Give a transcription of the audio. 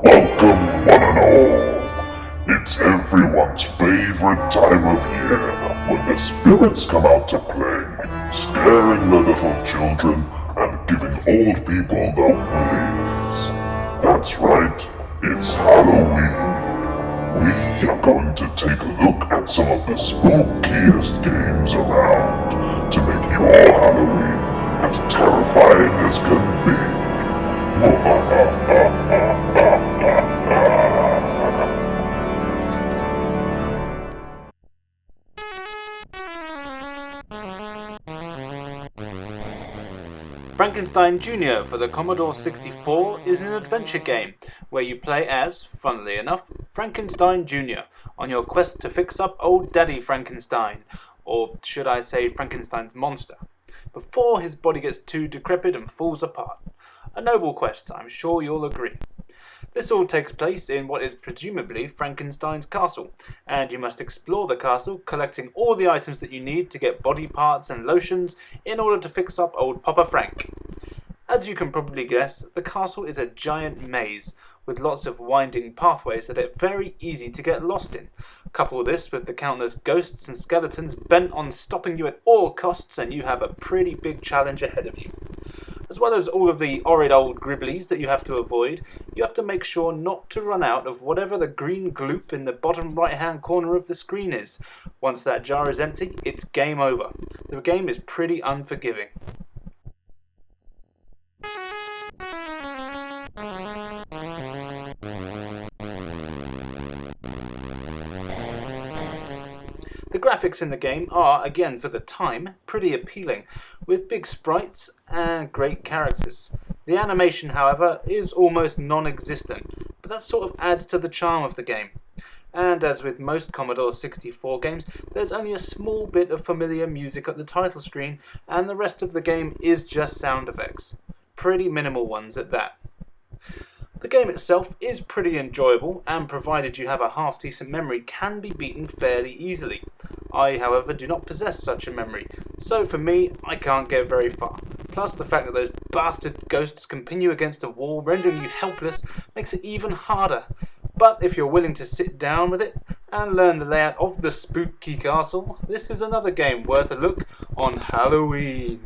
Welcome, one and all. It's everyone's favorite time of year when the spirits come out to play, scaring the little children and giving old people the willies. That's right, it's Halloween. We are going to take a look at some of the spookiest games around to make your Halloween as terrifying as can be. Frankenstein Jr. for the Commodore 64 is an adventure game where you play as, funnily enough, Frankenstein Jr. on your quest to fix up old Daddy Frankenstein, or should I say Frankenstein's monster, before his body gets too decrepit and falls apart. A noble quest, I'm sure you'll agree. This all takes place in what is presumably Frankenstein's castle, and you must explore the castle, collecting all the items that you need to get body parts and lotions in order to fix up old Papa Frank. As you can probably guess, the castle is a giant maze, with lots of winding pathways that are very easy to get lost in. Couple this with the countless ghosts and skeletons bent on stopping you at all costs, and you have a pretty big challenge ahead of you. As well as all of the horrid old gribblies that you have to avoid, you have to make sure not to run out of whatever the green gloop in the bottom right hand corner of the screen is. Once that jar is empty, it's game over. The game is pretty unforgiving. The graphics in the game are, again for the time, pretty appealing, with big sprites and great characters. The animation, however, is almost non-existent, but that sort of adds to the charm of the game. And as with most Commodore 64 games, there's only a small bit of familiar music at the title screen, and the rest of the game is just sound effects. Pretty minimal ones at that. The game itself is pretty enjoyable, and provided you have a half-decent memory, can be beaten fairly easily. I, however, do not possess such a memory, so for me, I can't get very far. Plus, the fact that those bastard ghosts can pin you against a wall, rendering you helpless, makes it even harder. But if you're willing to sit down with it and learn the layout of the spooky castle, this is another game worth a look on Halloween.